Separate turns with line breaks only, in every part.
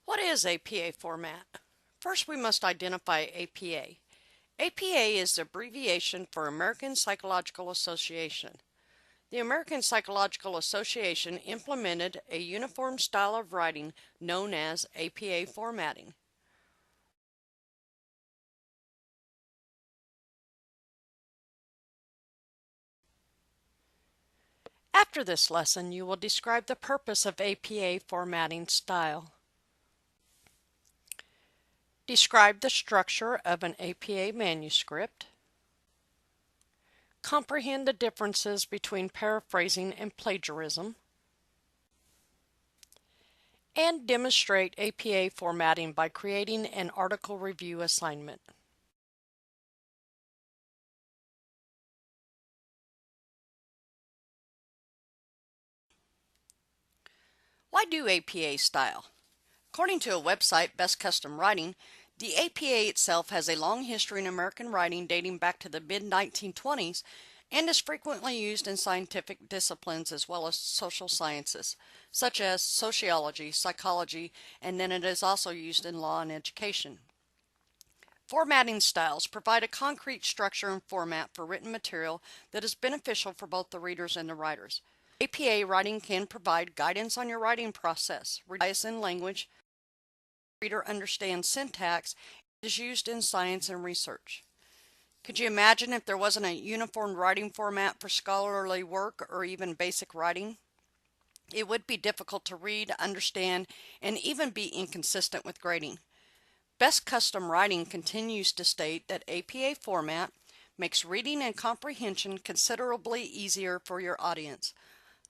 What is APA format? First, we must identify APA. APA is the abbreviation for American Psychological Association. The American Psychological Association implemented a uniform style of writing known as APA formatting. After this lesson, you will describe the purpose of APA formatting style. Describe the structure of an APA manuscript. Comprehend the differences between paraphrasing and plagiarism. And demonstrate APA formatting by creating an article review assignment. Why do APA style? According to a website, Best Custom Writing, the APA itself has a long history in American writing dating back to the mid-1920s and is frequently used in scientific disciplines as well as social sciences, such as sociology, psychology, and then it is also used in law and education. Formatting styles provide a concrete structure and format for written material that is beneficial for both the readers and the writers. APA writing can provide guidance on your writing process, bias in language, reader understands syntax, and is used in science and research. Could you imagine if there wasn't a uniform writing format for scholarly work or even basic writing? It would be difficult to read, understand, and even be inconsistent with grading. Best Custom Writing continues to state that APA format makes reading and comprehension considerably easier for your audience.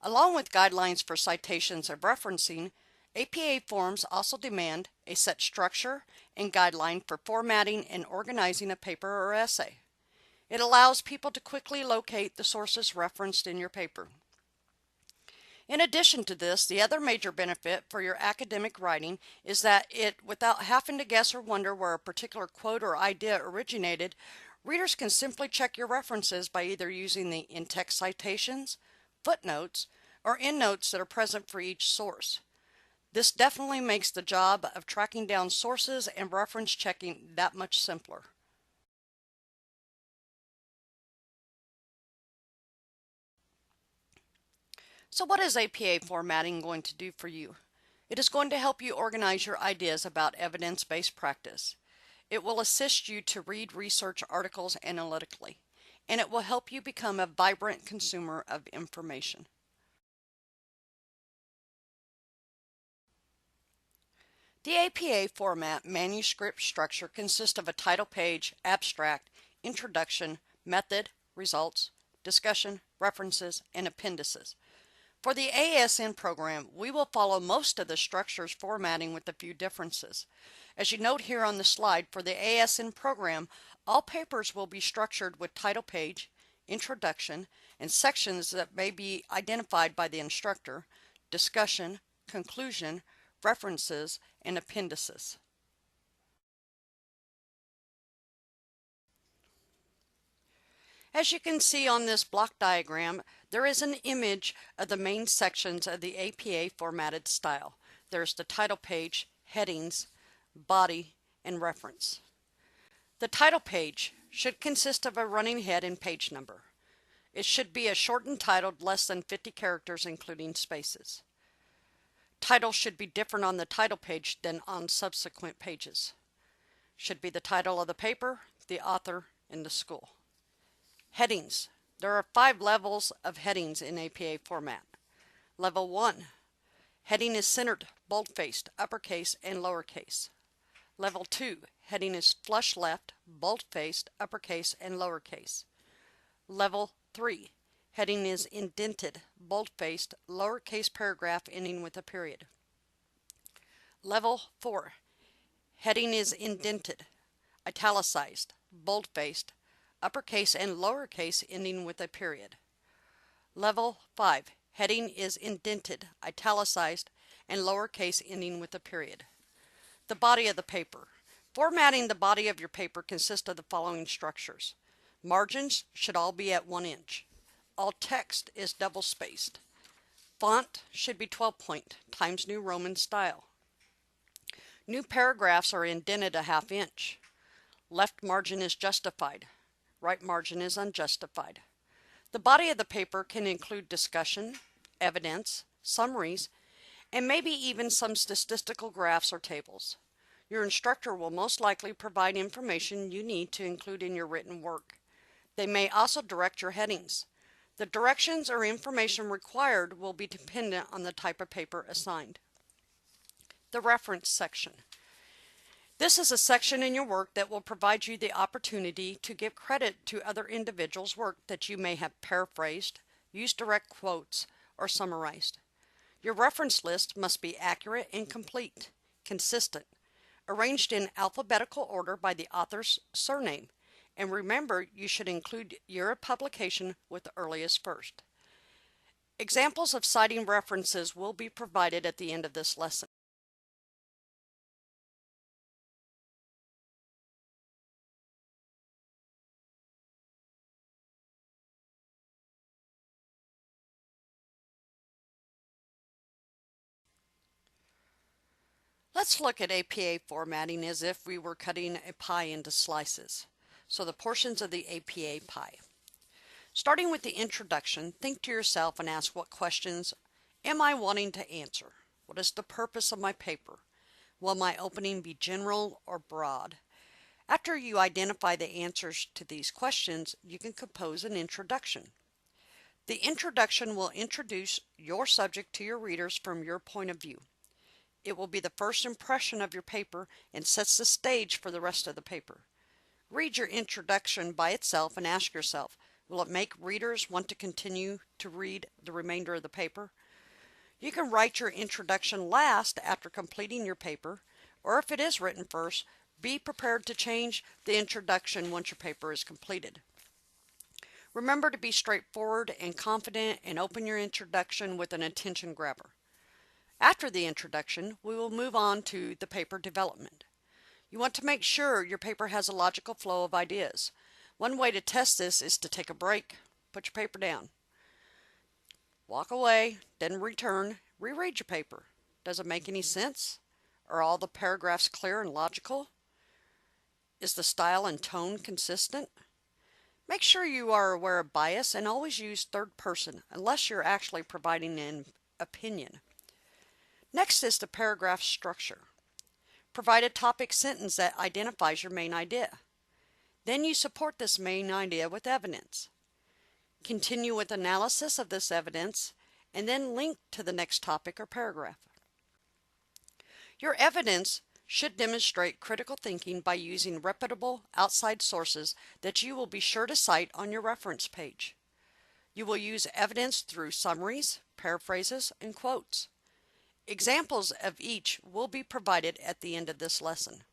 Along with guidelines for citations and referencing, APA forms also demand a set structure and guideline for formatting and organizing a paper or essay. It allows people to quickly locate the sources referenced in your paper. In addition to this, the other major benefit for your academic writing is that without having to guess or wonder where a particular quote or idea originated, readers can simply check your references by either using the in-text citations, footnotes, or endnotes that are present for each source. This definitely makes the job of tracking down sources and reference checking that much simpler. So what is APA formatting going to do for you? It is going to help you organize your ideas about evidence-based practice. It will assist you to read research articles analytically, and it will help you become a vibrant consumer of information. The APA format manuscript structure consists of a title page, abstract, introduction, method, results, discussion, references, and appendices. For the ASN program, we will follow most of the structure's formatting with a few differences. As you note here on the slide, for the ASN program, all papers will be structured with title page, introduction, and sections that may be identified by the instructor, discussion, conclusion, references, and appendices. As you can see on this block diagram, there is an image of the main sections of the APA formatted style. There's the title page, headings, body, and reference. The title page should consist of a running head and page number. It should be a shortened title, less than 50 characters including spaces. Title should be different on the title page than on subsequent pages. Should be the title of the paper, the author, and the school. Headings. There are 5 levels of headings in APA format. Level 1. Heading is centered, bold-faced, uppercase, and lowercase. Level 2. Heading is flush left, bold-faced, uppercase, and lowercase. Level 3. Heading is indented, bold-faced, lowercase paragraph ending with a period. Level 4. Heading is indented, italicized, bold-faced, uppercase and lowercase ending with a period. Level 5. Heading is indented, italicized, and lowercase ending with a period. The body of the paper. Formatting the body of your paper consists of the following structures. Margins should all be at 1 inch. All text is double-spaced. Font should be 12 point, Times New Roman style. New paragraphs are indented a half inch. Left margin is justified. Right margin is unjustified. The body of the paper can include discussion, evidence, summaries, and maybe even some statistical graphs or tables. Your instructor will most likely provide information you need to include in your written work. They may also direct your headings. The directions or information required will be dependent on the type of paper assigned. The reference section. This is a section in your work that will provide you the opportunity to give credit to other individuals' work that you may have paraphrased, used direct quotes, or summarized. Your reference list must be accurate and complete, consistent, arranged in alphabetical order by the author's surname, and remember you should include year of publication with the earliest first. Examples of citing references will be provided at the end of this lesson. Let's look at APA formatting as if we were cutting a pie into slices. So the portions of the APA pie. Starting with the introduction, think to yourself and ask, what questions am I wanting to answer? What is the purpose of my paper? Will my opening be general or broad? After you identify the answers to these questions, you can compose an introduction. The introduction will introduce your subject to your readers from your point of view. It will be the first impression of your paper and sets the stage for the rest of the paper. Read your introduction by itself and ask yourself, will it make readers want to continue to read the remainder of the paper? You can write your introduction last after completing your paper, or if it is written first, be prepared to change the introduction once your paper is completed. Remember to be straightforward and confident and open your introduction with an attention grabber. After the introduction, we will move on to the paper development. You want to make sure your paper has a logical flow of ideas. One way to test this is to take a break, put your paper down, walk away, then return, reread your paper. Does it make any sense? Are all the paragraphs clear and logical? Is the style and tone consistent? Make sure you are aware of bias and always use third person unless you're actually providing an opinion. Next is the paragraph structure. Provide a topic sentence that identifies your main idea. Then you support this main idea with evidence. Continue with analysis of this evidence and then link to the next topic or paragraph. Your evidence should demonstrate critical thinking by using reputable outside sources that you will be sure to cite on your reference page. You will use evidence through summaries, paraphrases, and quotes. Examples of each will be provided at the end of this lesson.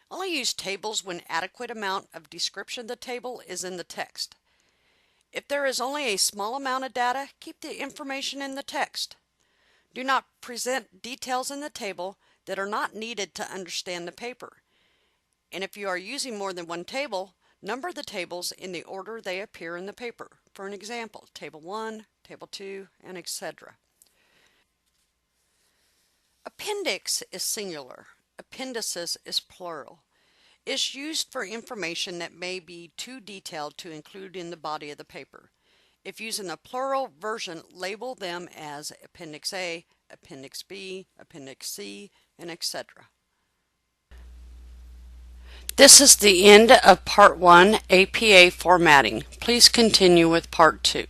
Only use tables when adequate amount of description of the table is in the text. If there is only a small amount of data, keep the information in the text. Do not present details in the table that are not needed to understand the paper. And if you are using more than one table, number the tables in the order they appear in the paper. For an example, Table 1, Table 2, and etc. Appendix is singular. Appendices is plural. It's used for information that may be too detailed to include in the body of the paper. If using a plural version, label them as Appendix A, Appendix B, Appendix C, and etc. This is the end of Part 1, APA formatting. Please continue with Part 2.